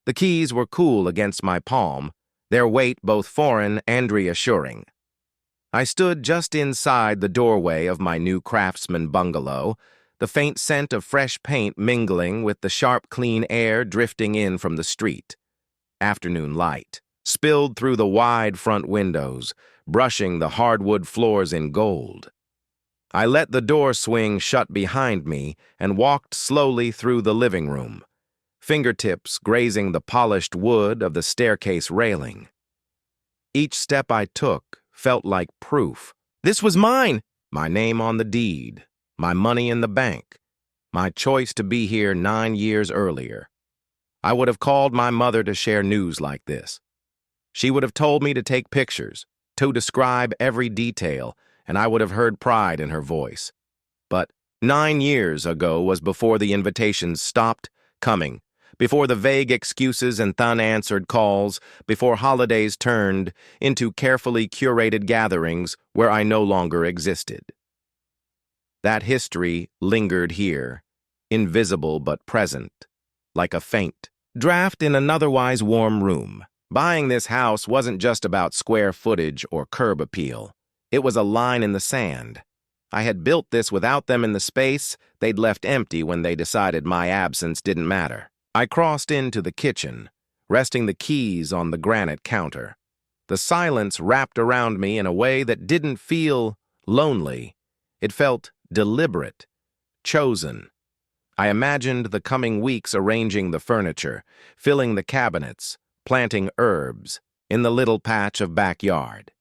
The keys were cool against my palm, their weight both foreign and reassuring. I stood just inside the doorway of my new craftsman bungalow, the faint scent of fresh paint mingling with the sharp, clean air drifting in from the street. Afternoon light spilled through the wide front windows, brushing the hardwood floors in gold. I let the door swing shut behind me and walked slowly through the living room, fingertips grazing the polished wood of the staircase railing. Each step I took felt like proof. This was mine! My name on the deed, my money in the bank, my choice to be here 9 years earlier. I would have called my mother to share news like this. She would have told me to take pictures, to describe every detail, and I would have heard pride in her voice. But 9 years ago was before the invitations stopped coming, before the vague excuses and unanswered calls, before holidays turned into carefully curated gatherings where I no longer existed. That history lingered here, invisible but present, like a faint draft in an otherwise warm room. Buying this house wasn't just about square footage or curb appeal. It was a line in the sand. I had built this without them in the space they'd left empty when they decided my absence didn't matter. I crossed into the kitchen, resting the keys on the granite counter. The silence wrapped around me in a way that didn't feel lonely. It felt deliberate, chosen. I imagined the coming weeks arranging the furniture, filling the cabinets, planting herbs in the little patch of backyard.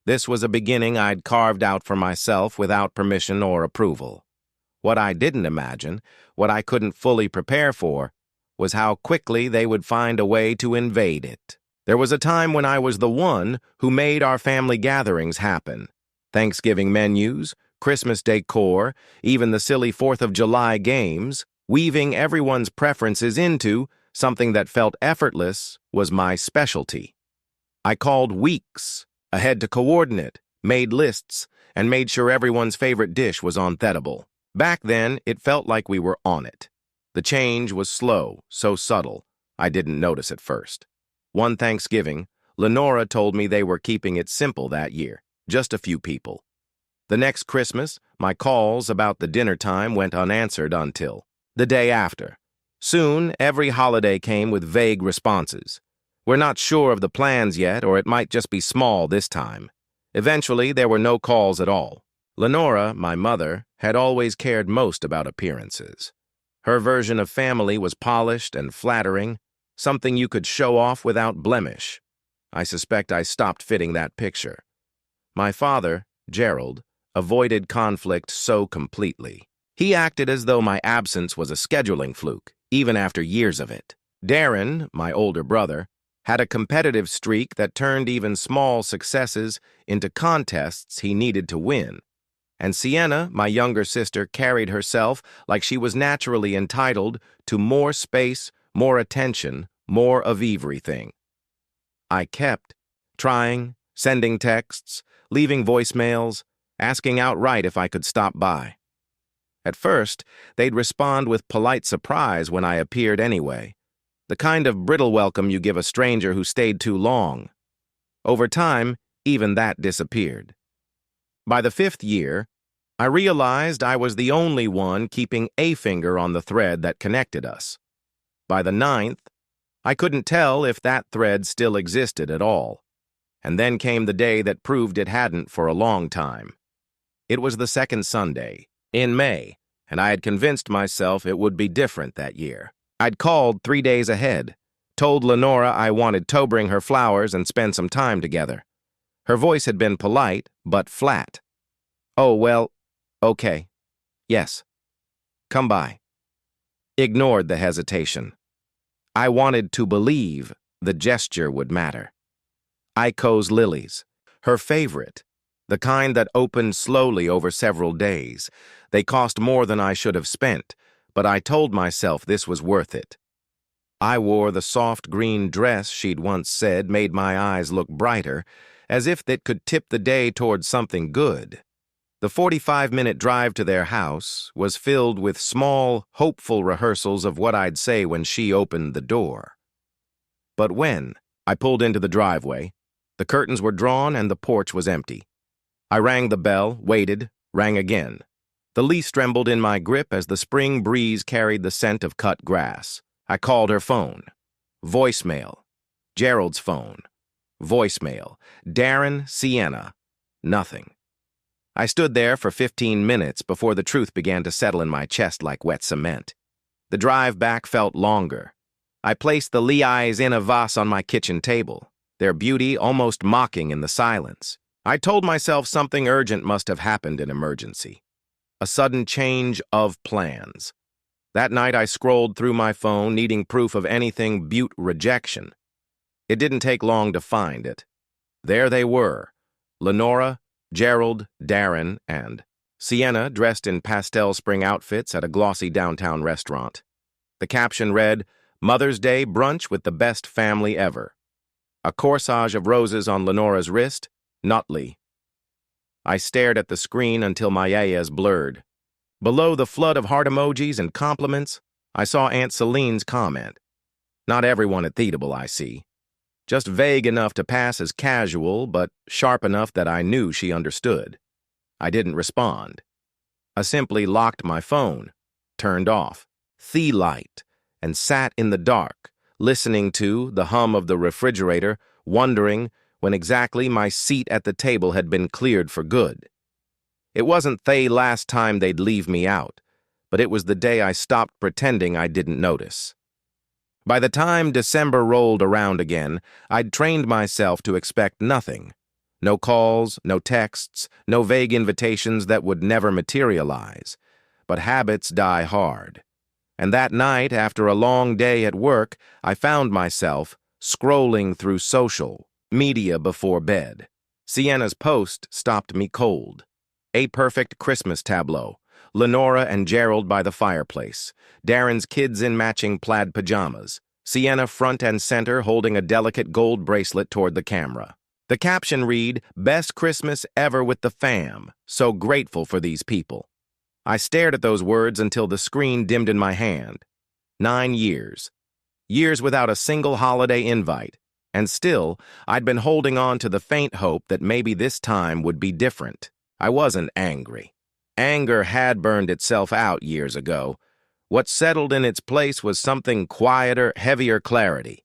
This was a beginning I'd carved out for myself without permission or approval. What I didn't imagine, what I couldn't fully prepare for, was how quickly they would find a way to invade it. There was a time when I was the one who made our family gatherings happen. Thanksgiving menus, Christmas decor, even the silly 4th of July games, weaving everyone's preferences into something that felt effortless was my specialty. I called weeks ahead to coordinate, made lists, and made sure everyone's favorite dish was on-thettable. Back then, it felt like we were on it. The change was slow, so subtle, I didn't notice at first. One Thanksgiving, Lenora told me they were keeping it simple that year, just a few people. The next Christmas, my calls about the dinner time went unanswered until the day after. Soon, every holiday came with vague responses. We're not sure of the plans yet, or it might just be small this time. Eventually, there were no calls at all. Lenora, my mother, had always cared most about appearances. Her version of family was polished and flattering, something you could show off without blemish. I suspect I stopped fitting that picture. My father, Gerald, avoided conflict so completely. He acted as though my absence was a scheduling fluke, even after years of it. Darren, my older brother, had a competitive streak that turned even small successes into contests he needed to win. And Sienna, my younger sister, carried herself like she was naturally entitled to more space, more attention, more of everything. I kept trying, sending texts, leaving voicemails, asking outright if I could stop by. At first, they'd respond with polite surprise when I appeared anyway, the kind of brittle welcome you give a stranger who stayed too long. Over time, even that disappeared. By the 5th year, I realized I was the only one keeping a finger on the thread that connected us. By the 9th, I couldn't tell if that thread still existed at all. And then came the day that proved it hadn't for a long time. It was the second Sunday, in May, and I had convinced myself it would be different that year. I'd called 3 days ahead, told Lenora I wanted to bring her flowers and spend some time together. Her voice had been polite, but flat. "Oh, well, okay. Yes. Come by." Ignored the hesitation. I wanted to believe the gesture would matter. Aiko's lilies, her favorite, the kind that opened slowly over several days. They cost more than I should have spent, but I told myself this was worth it. I wore the soft green dress she'd once said made my eyes look brighter, as if that could tip the day towards something good. The 45-minute drive to their house was filled with small, hopeful rehearsals of what I'd say when she opened the door. But when? I pulled into the driveway. The curtains were drawn and the porch was empty. I rang the bell, waited, rang again. The lease trembled in my grip as the spring breeze carried the scent of cut grass. I called her phone. Voicemail. Gerald's phone. Voicemail. Darren, Sienna. Nothing. I stood there for 15 minutes before the truth began to settle in my chest like wet cement. The drive back felt longer. I placed the Leis in a vase on my kitchen table, their beauty almost mocking in the silence. I told myself something urgent must have happened in emergency. A sudden change of plans. That night I scrolled through my phone, needing proof of anything Butte rejection. It didn't take long to find it. There they were, Lenora, Gerald, Darren, and Sienna dressed in pastel spring outfits at a glossy downtown restaurant. The caption read, "Mother's Day brunch with the best family ever." A corsage of roses on Lenora's wrist, Nutley. I stared at the screen until my eyes blurred. Below the flood of heart emojis and compliments, I saw Aunt Celine's comment. Not everyone at Theatable, I see. Just vague enough to pass as casual, but sharp enough that I knew she understood. I didn't respond. I simply locked my phone, turned off the light, and sat in the dark, listening to the hum of the refrigerator, wondering when exactly my seat at the table had been cleared for good. It wasn't the last time they'd leave me out, but it was the day I stopped pretending I didn't notice. By the time December rolled around again, I'd trained myself to expect nothing. No calls, no texts, no vague invitations that would never materialize. But habits die hard. And that night, after a long day at work, I found myself scrolling through social media before bed. Sienna's post stopped me cold. A perfect Christmas tableau. Lenora and Gerald by the fireplace. Darren's kids in matching plaid pajamas. Sienna front and center holding a delicate gold bracelet toward the camera. The caption read, "Best Christmas ever with the fam. So grateful for these people." I stared at those words until the screen dimmed in my hand. 9 years. Years without a single holiday invite. And still, I'd been holding on to the faint hope that maybe this time would be different. I wasn't angry. Anger had burned itself out years ago. What settled in its place was something quieter, heavier clarity.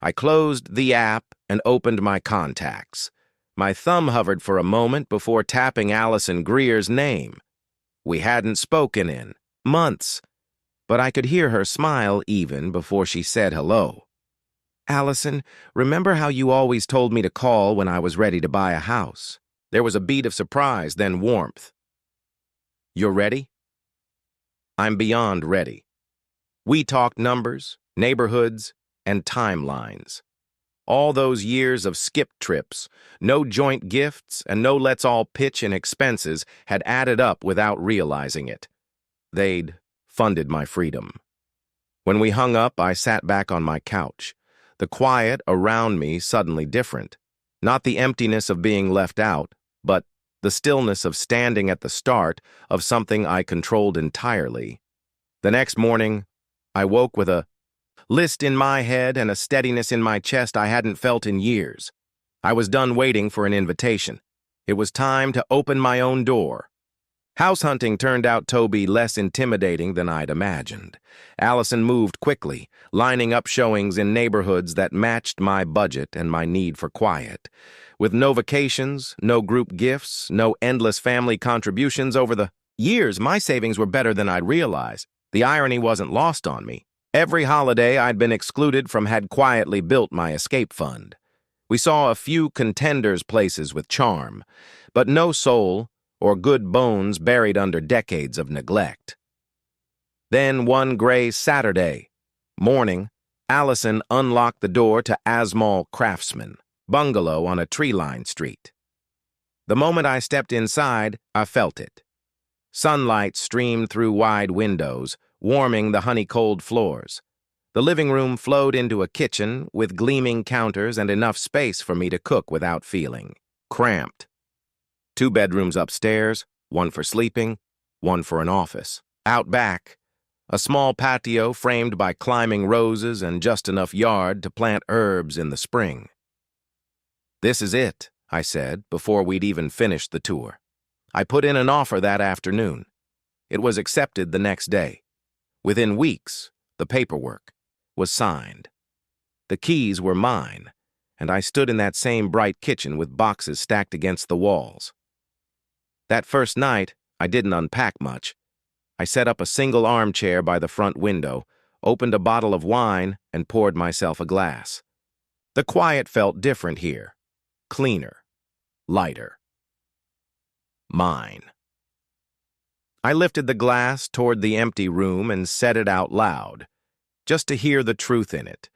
I closed the app and opened my contacts. My thumb hovered for a moment before tapping Allison Greer's name. We hadn't spoken in months, but I could hear her smile even before she said hello. "Allison, remember how you always told me to call when I was ready to buy a house?" There was a beat of surprise, then warmth. "You're ready?" "I'm beyond ready." We talked numbers, neighborhoods, and timelines. All those years of skip trips, no joint gifts, and no let's all pitch in expenses had added up without realizing it. They'd funded my freedom. When we hung up, I sat back on my couch. The quiet around me suddenly different. Not the emptiness of being left out, but the stillness of standing at the start of something I controlled entirely. The next morning, I woke with a list in my head and a steadiness in my chest I hadn't felt in years. I was done waiting for an invitation. It was time to open my own door. House hunting turned out to be less intimidating than I'd imagined. Allison moved quickly, lining up showings in neighborhoods that matched my budget and my need for quiet. With no vacations, no group gifts, no endless family contributions over the years, my savings were better than I'd realized. The irony wasn't lost on me. Every holiday I'd been excluded from had quietly built my escape fund. We saw a few contenders' places with charm, but no soul or good bones buried under decades of neglect. Then one gray Saturday morning, Allison unlocked the door to Asmal Craftsman, bungalow on a tree-lined street. The moment I stepped inside, I felt it. Sunlight streamed through wide windows, warming the honey-cold floors. The living room flowed into a kitchen with gleaming counters and enough space for me to cook without feeling cramped. 2 bedrooms upstairs, one for sleeping, one for an office. Out back, A small patio framed by climbing roses and just enough yard to plant herbs in the spring. "This is it," I said, before we'd even finished the tour. I put in an offer that afternoon. It was accepted the next day. Within weeks, the paperwork was signed. The keys were mine, and I stood in that same bright kitchen with boxes stacked against the walls. That first night, I didn't unpack much. I set up a single armchair by the front window, opened a bottle of wine, and poured myself a glass. The quiet felt different here. Cleaner. Lighter. Mine. I lifted the glass toward the empty room and said it out loud, just to hear the truth in it,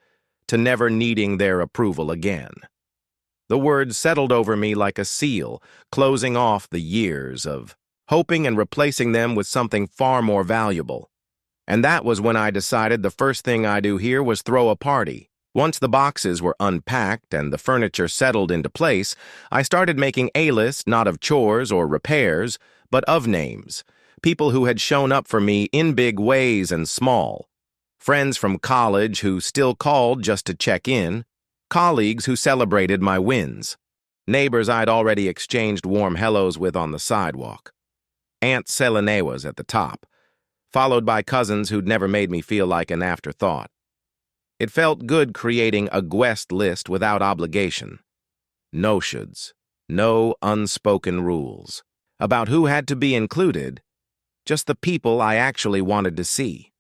to never needing their approval again. The words settled over me like a seal, closing off the years of hoping and replacing them with something far more valuable. And that was when I decided the first thing I'd do here was throw a party. Once the boxes were unpacked and the furniture settled into place, I started making a list not of chores or repairs, but of names, people who had shown up for me in big ways and small. Friends from college who still called just to check in, colleagues who celebrated my wins, neighbors I'd already exchanged warm hellos with on the sidewalk. Aunt Selene was at the top, followed by cousins who'd never made me feel like an afterthought. It felt good creating a guest list without obligation. No shoulds, no unspoken rules about who had to be included, just the people I actually wanted to see.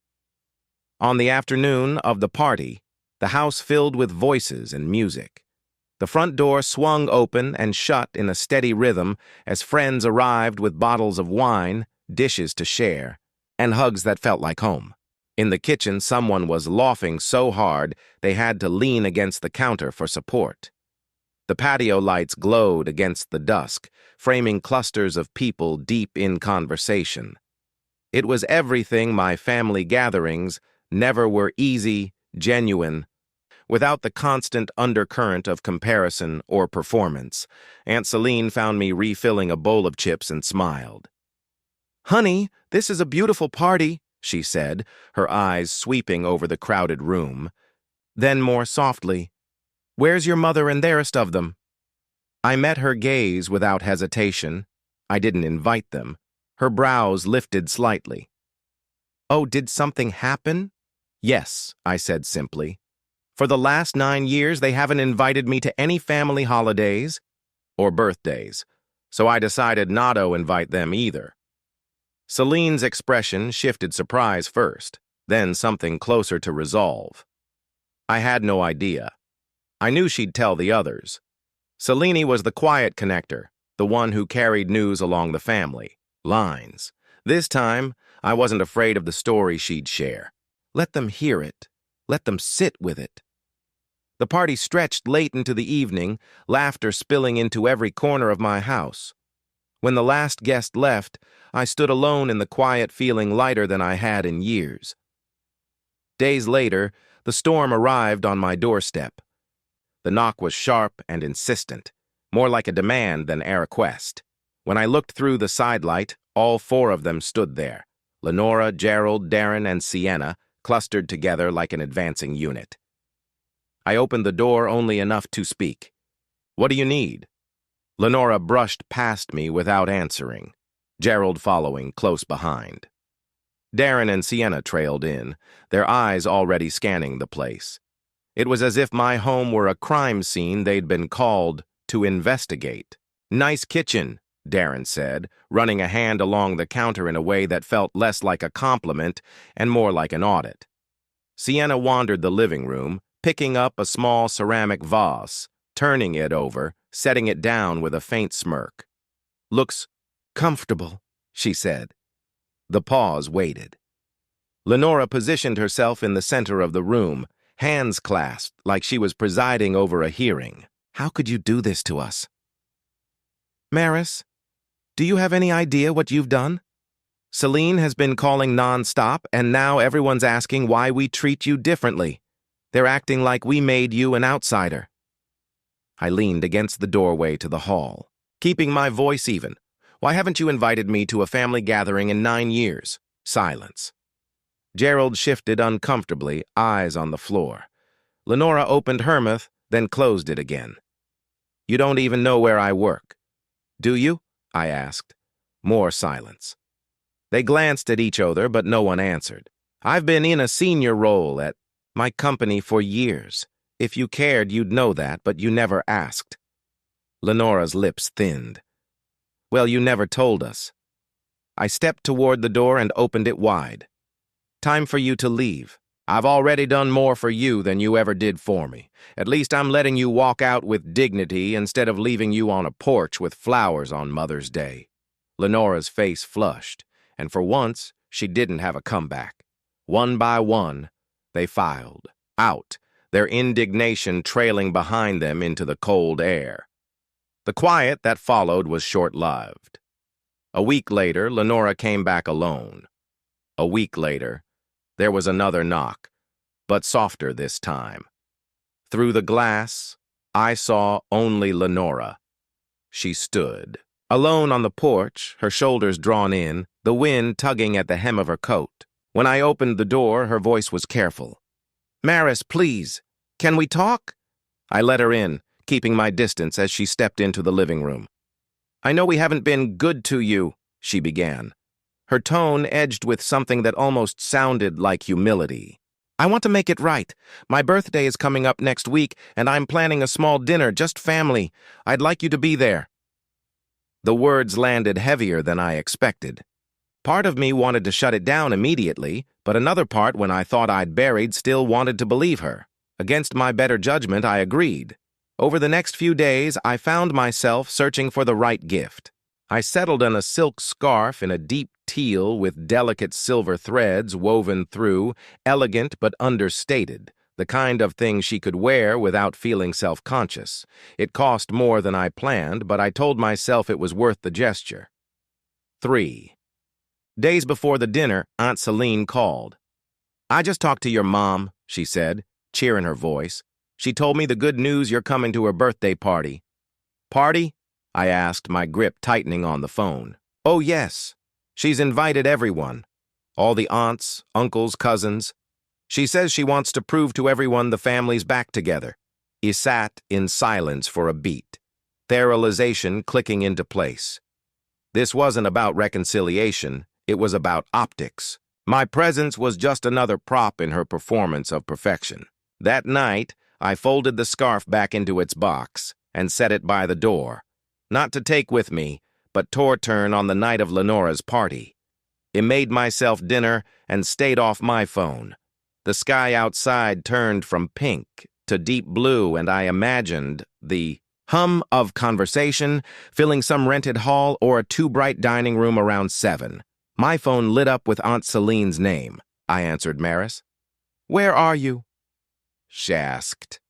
On the afternoon of the party, the house filled with voices and music. The front door swung open and shut in a steady rhythm as friends arrived with bottles of wine, dishes to share, and hugs that felt like home. In the kitchen, someone was laughing so hard they had to lean against the counter for support. The patio lights glowed against the dusk, framing clusters of people deep in conversation. It was everything my family gatherings never were: easy, genuine, without the constant undercurrent of comparison or performance. Aunt Celine found me refilling a bowl of chips and smiled. "Honey, this is a beautiful party," she said, her eyes sweeping over the crowded room. Then more softly, "Where's your mother and the rest of them?" I met her gaze without hesitation. I didn't invite them. Her brows lifted slightly. "Oh, did something happen?" "Yes," I said simply. "For the last 9 years, they haven't invited me to any family holidays or birthdays, so I decided not to invite them either." Celine's expression shifted surprise first, then something closer to resolve. I had no idea. I knew she'd tell the others. Celine was the quiet connector, the one who carried news along the family lines. This time, I wasn't afraid of the story she'd share. Let them hear it. Let them sit with it. The party stretched late into the evening, laughter spilling into every corner of my house. When the last guest left, I stood alone in the quiet, feeling lighter than I had in years. Days later, the storm arrived on my doorstep. The knock was sharp and insistent, more like a demand than a request. When I looked through the sidelight, all 4 of them stood there: Lenora, Gerald, Darren, and Sienna, clustered together like an advancing unit. I opened the door only enough to speak. "What do you need?" Lenora brushed past me without answering, Gerald following close behind. Darren and Sienna trailed in, their eyes already scanning the place. It was as if my home were a crime scene they'd been called to investigate. "Nice kitchen," Darren said, running a hand along the counter in a way that felt less like a compliment and more like an audit. Sienna wandered the living room, picking up a small ceramic vase, turning it over, setting it down with a faint smirk. "Looks comfortable," she said. The pause waited. Lenora positioned herself in the center of the room, hands clasped like she was presiding over a hearing. "How could you do this to us?" "Maris, do you have any idea what you've done? Celine has been calling non-stop, and now everyone's asking why we treat you differently. They're acting like we made you an outsider." I leaned against the doorway to the hall, keeping my voice even. "Why haven't you invited me to a family gathering in 9 years?" Silence. Gerald shifted uncomfortably, eyes on the floor. Lenora opened her mouth, then closed it again. "You don't even know where I work. Do you?" I asked. More silence. They glanced at each other, but no one answered. "I've been in a senior role at my company for years. If you cared, you'd know that, but you never asked." Lenora's lips thinned. "Well, you never told us." I stepped toward the door and opened it wide. "Time for you to leave. I've already done more for you than you ever did for me. At least I'm letting you walk out with dignity instead of leaving you on a porch with flowers on Mother's Day." Lenora's face flushed, and for once, she didn't have a comeback. One by one, they filed out, their indignation trailing behind them into the cold air. The quiet that followed was short-lived. A week later, Lenora came back alone. A week later, there was another knock, but softer this time. Through the glass, I saw only Lenora. She stood, alone on the porch, her shoulders drawn in, the wind tugging at the hem of her coat. When I opened the door, her voice was careful. "Maris, please, can we talk?" I let her in, keeping my distance as she stepped into the living room. "I know we haven't been good to you," she began. Her tone edged with something that almost sounded like humility. "I want to make it right. My birthday is coming up next week, and I'm planning a small dinner, just family. I'd like you to be there." The words landed heavier than I expected. Part of me wanted to shut it down immediately, but another part, when I thought I'd buried, still wanted to believe her. Against my better judgment, I agreed. Over the next few days, I found myself searching for the right gift. I settled on a silk scarf in a deep teal with delicate silver threads woven through, elegant but understated, the kind of thing she could wear without feeling self-conscious. It cost more than I planned, but I told myself it was worth the gesture. 3. Days before the dinner, Aunt Celine called. "I just talked to your mom," she said, cheer in her voice. "She told me the good news you're coming to her birthday party." "Party?" I asked, my grip tightening on the phone. "Oh, yes. She's invited everyone. All the aunts, uncles, cousins. She says she wants to prove to everyone the family's back together." He sat in silence for a beat, sterilization clicking into place. This wasn't about reconciliation, it was about optics. My presence was just another prop in her performance of perfection. That night, I folded the scarf back into its box and set it by the door. Not to take with me, but to return on the night of Lenora's party. I made myself dinner and stayed off my phone. The sky outside turned from pink to deep blue, and I imagined the hum of conversation filling some rented hall or a too-bright dining room around 7. My phone lit up with Aunt Celine's name. I answered Maris. "Where are you?" she asked.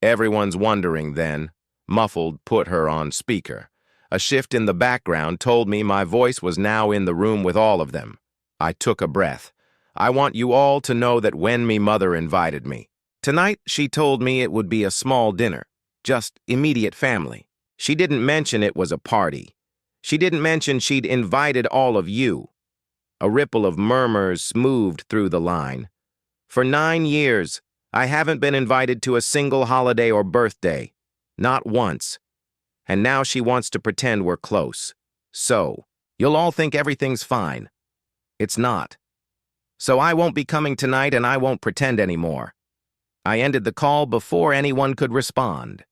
Everyone's wondering then. Muffled, put her on speaker. A shift in the background told me my voice was now in the room with all of them. I took a breath. "I want you all to know that when me mother invited me. Tonight, she told me it would be a small dinner, just immediate family. She didn't mention it was a party. She didn't mention she'd invited all of you." A ripple of murmurs moved through the line. "For 9 years, I haven't been invited to a single holiday or birthday. Not once. And now she wants to pretend we're close. So, you'll all think everything's fine. It's not. So I won't be coming tonight and I won't pretend anymore." I ended the call before anyone could respond.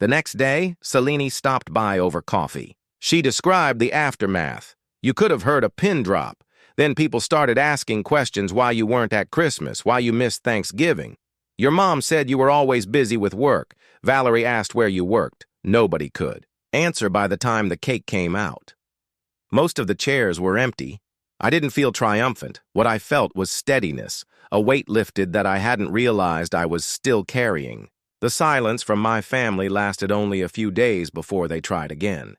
The next day, Celine stopped by over coffee. She described the aftermath. "You could have heard a pin drop. Then people started asking questions why you weren't at Christmas, why you missed Thanksgiving. Your mom said you were always busy with work. Valerie asked where you worked. Nobody could answer by the time the cake came out. Most of the chairs were empty. I didn't feel triumphant. What I felt was steadiness, a weight lifted that I hadn't realized I was still carrying. The silence from my family lasted only a few days before they tried again.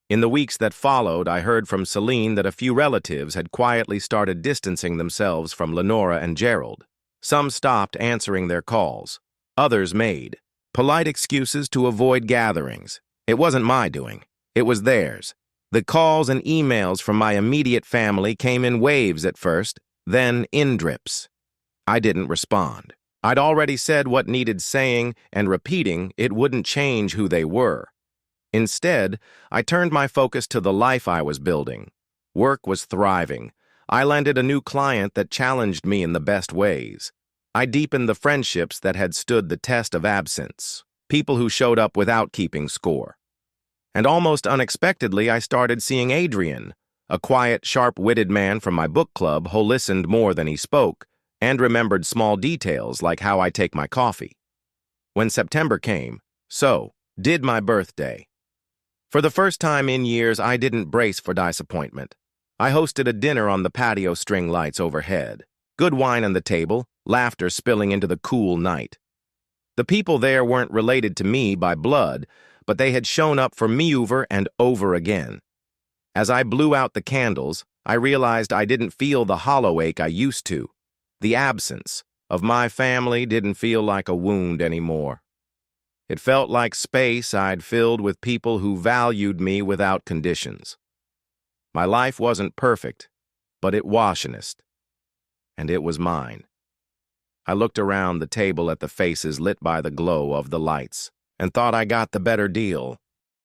In the weeks that followed, I heard from Celine that a few relatives had quietly started distancing themselves from Lenora and Gerald. Some stopped answering their calls. Others made polite excuses to avoid gatherings. It wasn't my doing. It was theirs. The calls and emails from my immediate family came in waves at first, Then in drips. I didn't respond. I'd already said what needed saying, and repeating it wouldn't change who they were. Instead, I turned my focus to the life I was building. Work was thriving. I landed a new client that challenged me in the best ways. I deepened the friendships that had stood the test of absence, people who showed up without keeping score. And almost unexpectedly, I started seeing Adrian, a quiet, sharp-witted man from my book club who listened more than he spoke and remembered small details like how I take my coffee. When September came, so did my birthday. For the first time in years, I didn't brace for disappointment. I hosted a dinner on the patio string lights overhead. Good wine on the table, laughter spilling into the cool night. The people there weren't related to me by blood, but they had shown up for me over and over again. As I blew out the candles, I realized I didn't feel the hollow ache I used to. The absence of my family didn't feel like a wound anymore. It felt like space I'd filled with people who valued me without conditions. My life wasn't perfect, but it was honest, and it was mine. I looked around the table at the faces lit by the glow of the lights and thought I got the better deal.